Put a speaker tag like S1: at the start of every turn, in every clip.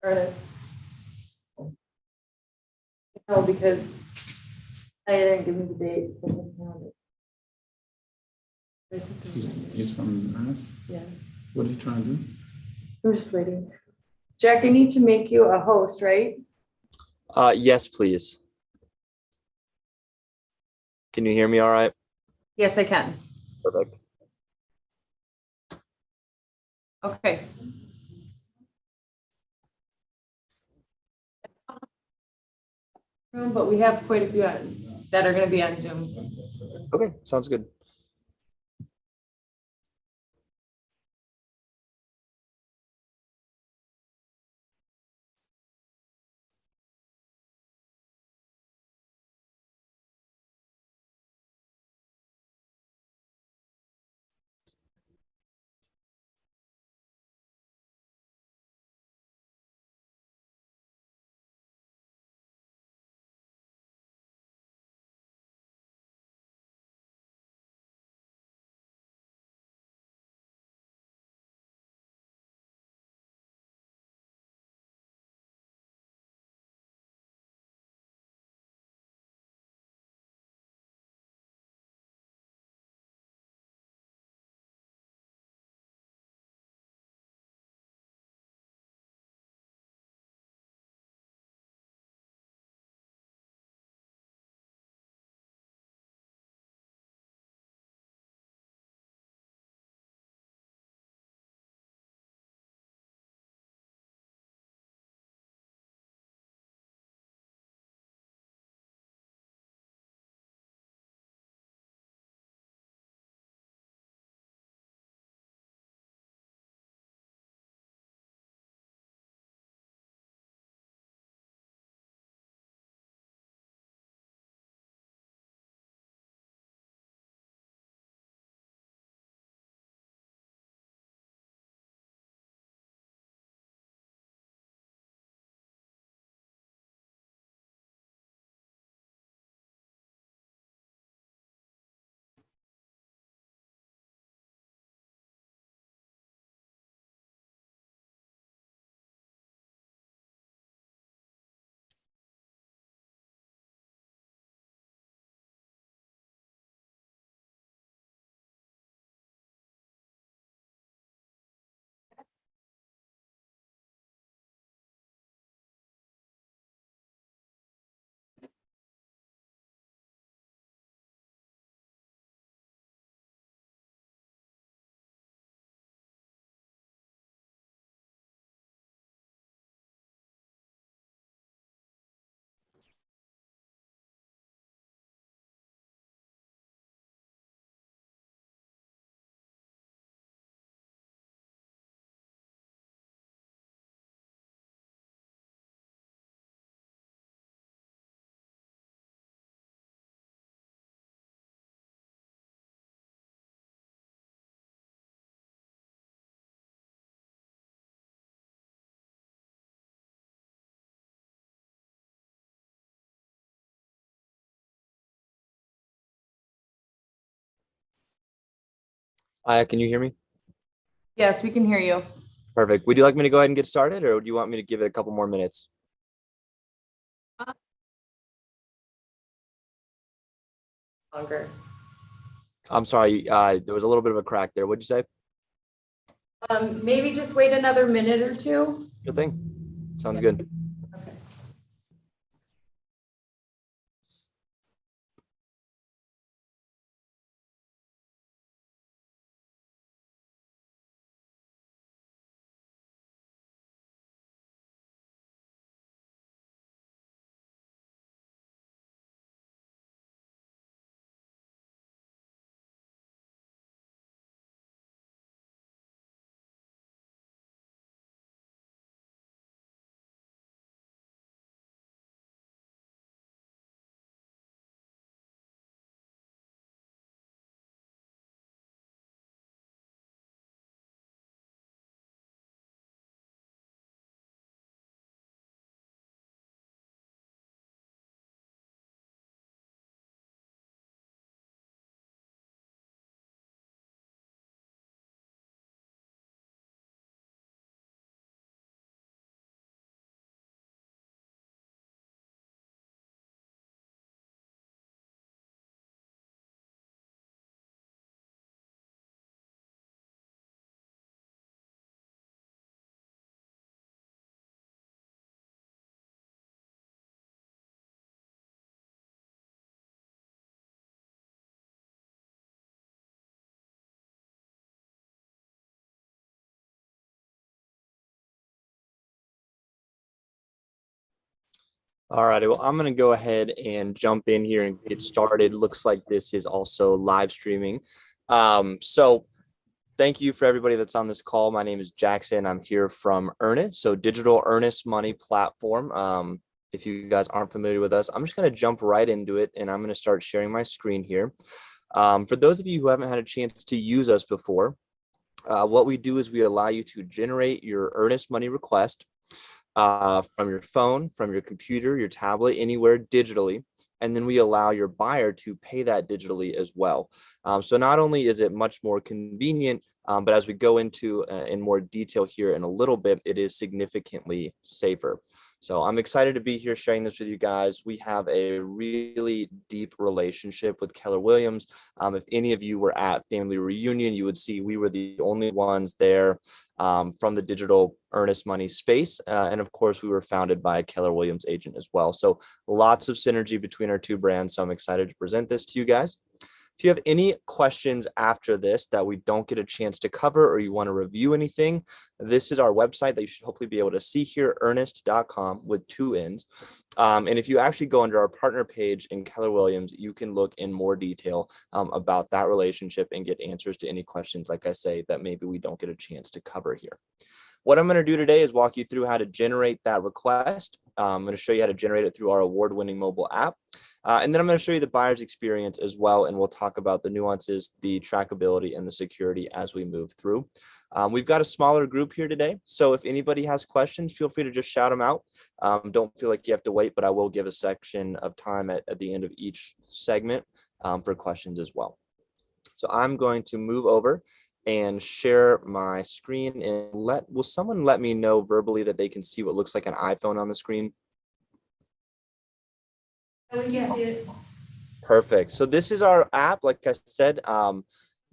S1: Earnnest. No, because I didn't give me the date. For the calendar. There's something wrong.
S2: He's from Earnnest?
S1: Yeah,
S2: What are you trying to do?
S1: I'm just waiting. Jack, I need to make you a host, right?
S3: Yes, please. Can you hear me all right?
S1: Yes, I can.
S3: Perfect.
S1: Okay. But we have quite a few that are going to be on Zoom.
S3: Okay, sounds good. Can you hear me?
S1: Yes, we can hear you.
S3: Perfect. Would you like me to go ahead and get started, or do you want me to give it a couple more minutes?
S1: Longer.
S3: I'm sorry, there was a little bit of a crack there. What'd you say?
S1: Maybe just wait another minute or two.
S3: Good thing. Sounds good. All righty. Well, I'm going to go ahead and jump in here and get started. Looks like this is also live streaming. So thank you for everybody that's on this call. My name is Jackson. I'm here from Earnnest, so digital earnest money platform. If you guys aren't familiar with us, I'm just going to jump right into it and I'm going to start sharing my screen here. For those of you who haven't had a chance to use us before, what we do is we allow you to generate your earnest money request from your phone, from your computer, your tablet, anywhere digitally. And then we allow your buyer to pay that digitally as well. So not only is it much more convenient, but as we go into in more detail here in a little bit, it is significantly safer. So I'm excited to be here sharing this with you guys. We have a really deep relationship with Keller Williams. If any of you were at family reunion, you would see we were the only ones there from the digital earnest money space. And of course, we were founded by a Keller Williams agent as well. So lots of synergy between our two brands. So I'm excited to present this to you guys. If you have any questions after this that we don't get a chance to cover or you want to review anything, this is our website that you should hopefully be able to see here, earnnest.com with 2 N's. And if you actually go under our partner page in Keller Williams, you can look in more detail about that relationship and get answers to any questions, like I say, that maybe we don't get a chance to cover here. What I'm going to do today is walk you through how to generate that request. I'm going to show you how to generate it through our award-winning mobile app. And then I'm going to show you the buyer's experience as well. And we'll talk about the nuances, the trackability, and the security as we move through. We've got a smaller group here today. So if anybody has questions, feel free to just shout them out. Don't feel like you have to wait, but I will give a section of time at the end of each segment for questions as well. So I'm going to move over and share my screen and will someone let me know verbally that they can see what looks like an iPhone on the screen?
S1: We can see it.
S3: Perfect. So this is our app. Like I said,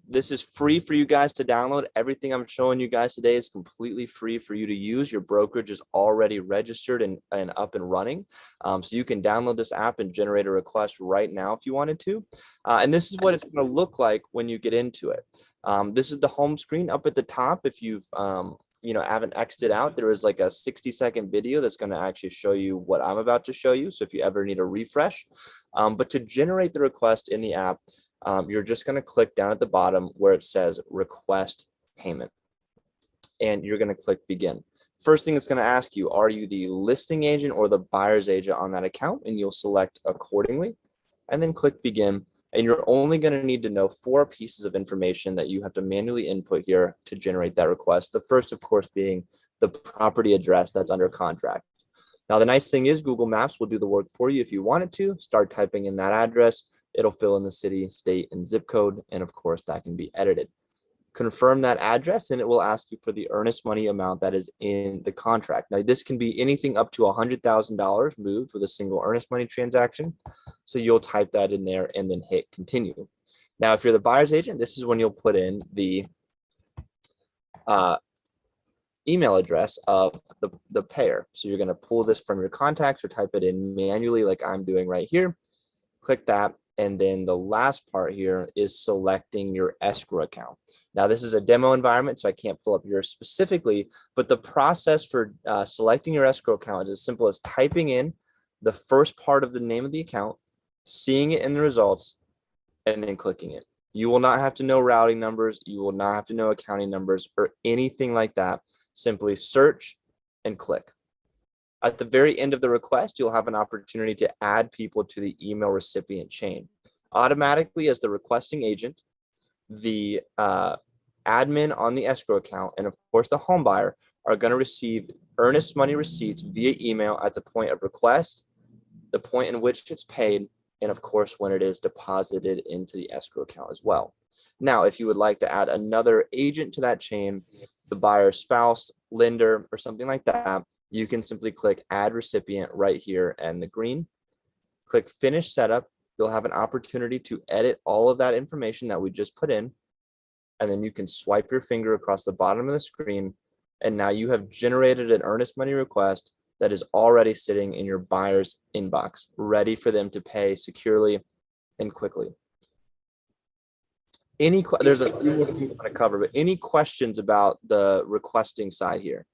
S3: this is free for you guys to download. Everything I'm showing you guys today is completely free for you to use. Your brokerage is already registered and up and running. So you can download this app and generate a request right now if you wanted to. And this is what it's going to look like when you get into it. This is the home screen up at the top. If you've haven't exited out, there is like a 60-second video that's going to actually show you what I'm about to show you. So if you ever need a refresh, but to generate the request in the app, you're just going to click down at the bottom where it says request payment, and you're going to click begin. First thing it's going to ask you, are you the listing agent or the buyer's agent on that account? And you'll select accordingly, and then click begin. And you're only going to need to know 4 pieces of information that you have to manually input here to generate that request. The first, of course, being the property address that's under contract. Now, the nice thing is Google Maps will do the work for you if you wanted to. Start typing in that address. It'll fill in the city, state, and zip code. And of course, that can be edited. Confirm that address, and it will ask you for the earnest money amount that is in the contract. Now, this can be anything up to $100,000 moved with a single earnest money transaction. So you'll type that in there and then hit continue. Now, if you're the buyer's agent, this is when you'll put in the email address of the payer. So you're going to pull this from your contacts or type it in manually like I'm doing right here. Click that. And then the last part here is selecting your escrow account. Now, this is a demo environment, so I can't pull up yours specifically, but the process for selecting your escrow account is as simple as typing in the first part of the name of the account, seeing it in the results, and then clicking it. You will not have to know routing numbers. You will not have to know accounting numbers or anything like that. Simply search and click. At the very end of the request, you'll have an opportunity to add people to the email recipient chain. Automatically, as the requesting agent, the admin on the escrow account, and of course the home buyer are going to receive earnest money receipts via email at the point of request, the point in which it's paid, and of course when it is deposited into the escrow account as well. Now, if you would like to add another agent to that chain, the buyer's spouse, lender, or something like that, you can simply click add recipient right here in the green. Click finish setup. You'll have an opportunity to edit all of that information that we just put in. And then you can swipe your finger across the bottom of the screen. And now you have generated an earnest money request that is already sitting in your buyer's inbox, ready for them to pay securely and quickly. There's a few more things I'm going to cover, but any questions about the requesting side here?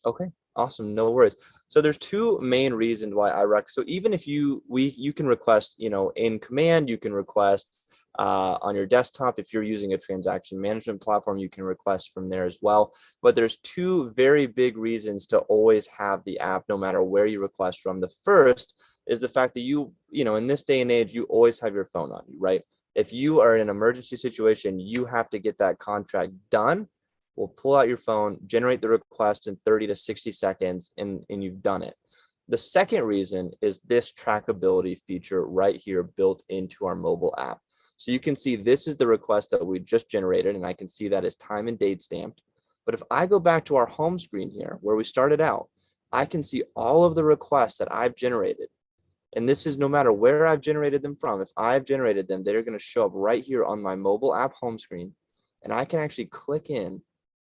S3: Okay, awesome. No worries. So there's two main reasons why so even if you can request, in command, you can request on your desktop. If you're using a transaction management platform, you can request from there as well. But there's two very big reasons to always have the app, no matter where you request from. The first is the fact that in this day and age, you always have your phone on you, right? If you are in an emergency situation, you have to get that contract done. We'll pull out your phone, generate the request in 30 to 60 seconds, and you've done it. The second reason is this trackability feature right here built into our mobile app. So you can see this is the request that we just generated, and I can see that is time and date stamped. But if I go back to our home screen here where we started out, I can see all of the requests that I've generated. And this is no matter where I've generated them from. If I've generated them, they're going to show up right here on my mobile app home screen. And I can actually click in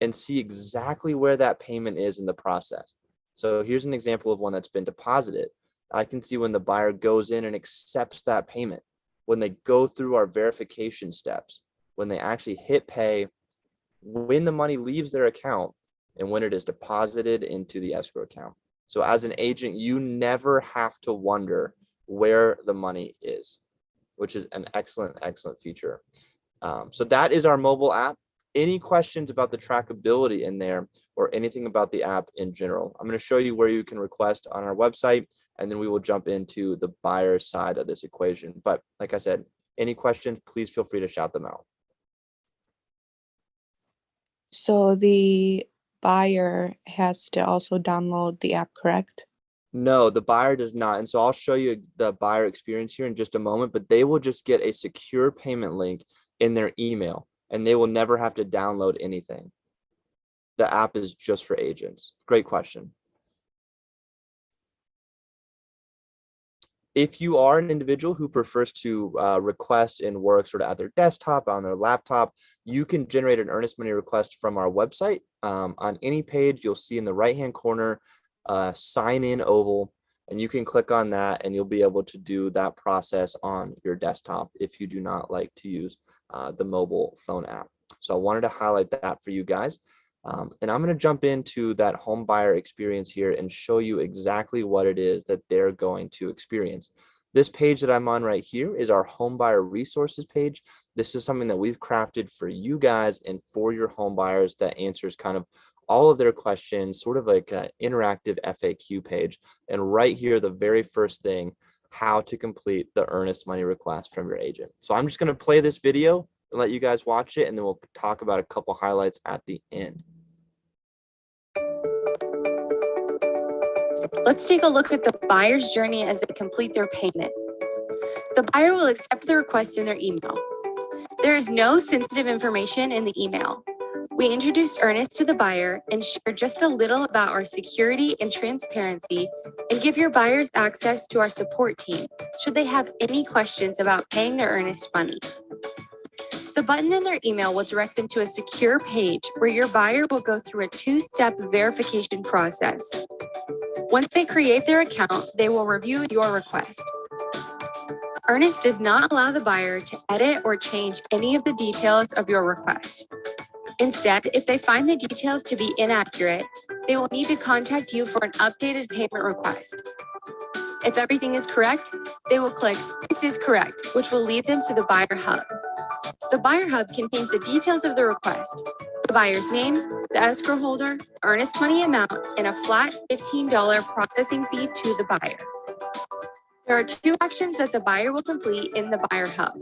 S3: and see exactly where that payment is in the process. So here's an example of one that's been deposited. I can see when the buyer goes in and accepts that payment, when they go through our verification steps, when they actually hit pay, when the money leaves their account, and when it is deposited into the escrow account. So as an agent, you never have to wonder where the money is, which is an excellent, excellent feature. So that is our mobile app. Any questions about the trackability in there or anything about the app in general? I'm going to show you where you can request on our website, and then we will jump into the buyer side of this equation. But like I said, any questions, please feel free to shout them out.
S4: So the buyer has to also download the app, correct?
S3: No, the buyer does not. And so I'll show you the buyer experience here in just a moment, but they will just get a secure payment link in their email, and they will never have to download anything. The app is just for agents. Great question. If you are an individual who prefers to request and work sort of at their desktop, on their laptop, you can generate an earnest money request from our website. On any page, you'll see in the right-hand corner, sign in oval, and you can click on that and you'll be able to do that process on your desktop if you do not like to use the mobile phone app. So I wanted to highlight that for you guys. And I'm going to jump into that home buyer experience here and show you exactly what it is that they're going to experience. This page that I'm on right here is our home buyer resources page. This is something that we've crafted for you guys and for your home buyers that answers kind of all of their questions, sort of like an interactive FAQ page. And right here, the very first thing, how to complete the earnest money request from your agent. So I'm just going to play this video and let you guys watch it, and then we'll talk about a couple highlights at the end.
S5: Let's take a look at the buyer's journey as they complete their payment. The buyer will accept the request in their email. There is no sensitive information in the email. We introduced Earnnest to the buyer and share just a little about our security and transparency, and give your buyers access to our support team should they have any questions about paying their earnest money. The button in their email will direct them to a secure page where your buyer will go through a two-step verification process. Once they create their account, they will review your request. Earnnest does not allow the buyer to edit or change any of the details of your request. Instead, if they find the details to be inaccurate, they will need to contact you for an updated payment request. If everything is correct, they will click "This is correct," which will lead them to the Buyer Hub. The Buyer Hub contains the details of the request, the buyer's name, the escrow holder, the earnest money amount, and a flat $15 processing fee to the buyer. There are two actions that the buyer will complete in the Buyer Hub.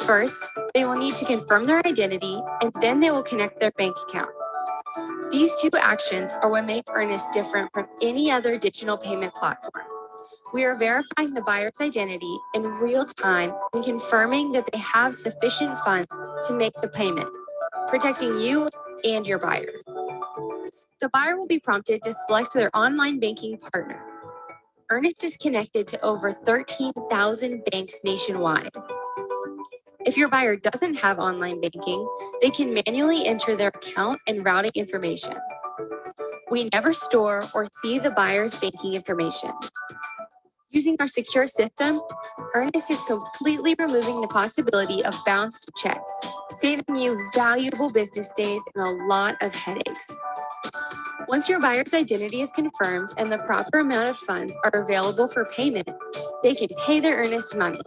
S5: First, they will need to confirm their identity, and then they will connect their bank account. These two actions are what make Earnnest different from any other digital payment platform. We are verifying the buyer's identity in real time and confirming that they have sufficient funds to make the payment, protecting you and your buyer. The buyer will be prompted to select their online banking partner. Earnnest is connected to over 13,000 banks nationwide. If your buyer doesn't have online banking, they can manually enter their account and routing information. We never store or see the buyer's banking information. Using our secure system, Earnnest is completely removing the possibility of bounced checks, saving you valuable business days and a lot of headaches. Once your buyer's identity is confirmed and the proper amount of funds are available for payment, they can pay their earnest money.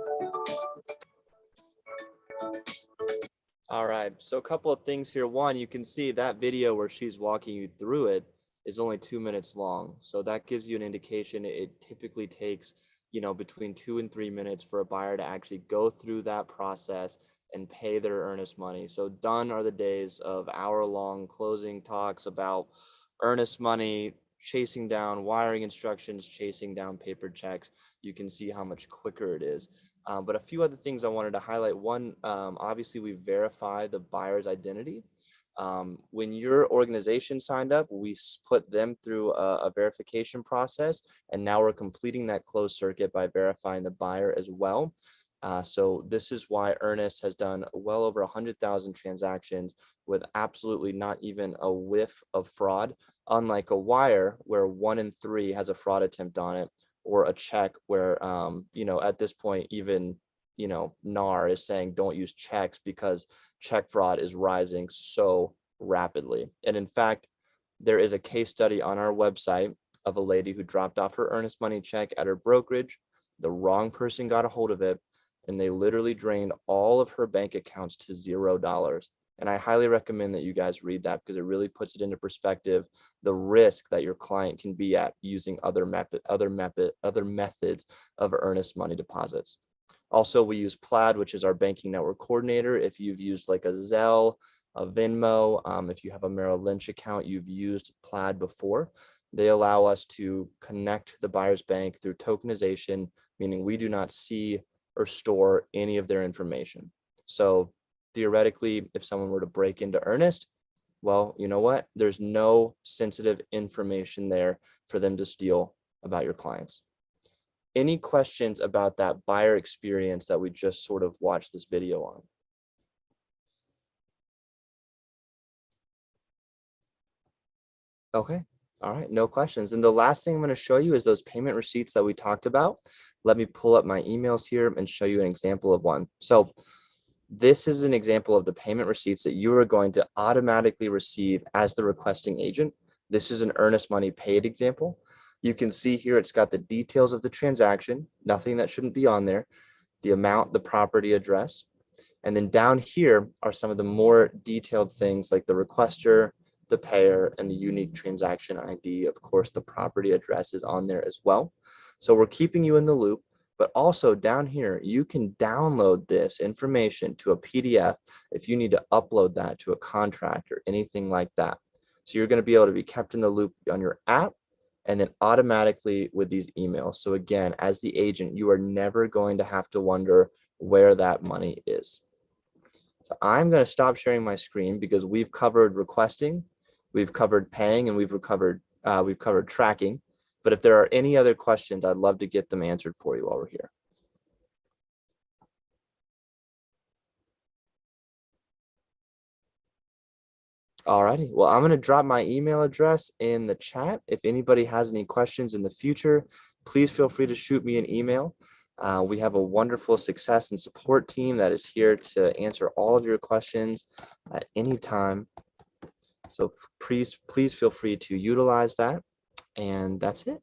S3: All right, so a couple of things here. One, you can see that video where she's walking you through it is only 2 minutes long. So that gives you an indication. It typically takes, between 2 and 3 minutes for a buyer to actually go through that process and pay their earnest money. So done are the days of hour-long closing talks about earnest money, chasing down wiring instructions, chasing down paper checks. You can see how much quicker it is. But a few other things I wanted to highlight. One, obviously we verify the buyer's identity. When your organization signed up, we put them through a verification process, and now we're completing that closed circuit by verifying the buyer as well. So this is why Earnnest has done well over 100,000 transactions with absolutely not even a whiff of fraud, unlike a wire where 1 in 3 has a fraud attempt on it, or a check where, at this point, even, NAR is saying don't use checks because check fraud is rising so rapidly. And in fact, there is a case study on our website of a lady who dropped off her earnest money check at her brokerage. The wrong person got a hold of it, and they literally drained all of her bank accounts to $0. And I highly recommend that you guys read that because it really puts it into perspective, the risk that your client can be at using other methods of earnest money deposits. Also, we use Plaid, which is our banking network coordinator. If you've used like a Zelle, a Venmo, if you have a Merrill Lynch account, you've used Plaid before. They allow us to connect the buyer's bank through tokenization, meaning we do not see or store any of their information. So theoretically, if someone were to break into Earnnest, well, you know what? There's no sensitive information there for them to steal about your clients. Any questions about that buyer experience that we just sort of watched this video on? Okay, all right, no questions. And the last thing I'm going to show you is those payment receipts that we talked about. Let me pull up my emails here and show you an example of one. So this is an example of the payment receipts that you are going to automatically receive as the requesting agent. This is an earnest money paid example. You can see here it's got the details of the transaction, nothing that shouldn't be on there, the amount, the property address. And then down here are some of the more detailed things like the requester, the payer, and the unique transaction ID. Of course, the property address is on there as well. So we're keeping you in the loop. But also down here, you can download this information to a PDF if you need to upload that to a contract or anything like that. So you're going to be able to be kept in the loop on your app and then automatically with these emails. So again, as the agent, you are never going to have to wonder where that money is. So I'm going to stop sharing my screen because we've covered requesting, we've covered paying, and we've covered tracking. But if there are any other questions, I'd love to get them answered for you while we're here. All righty. Well, I'm going to drop my email address in the chat. If anybody has any questions in the future, please feel free to shoot me an email. We have a wonderful success and support team that is here to answer all of your questions at any time. So please feel free to utilize that. And that's it.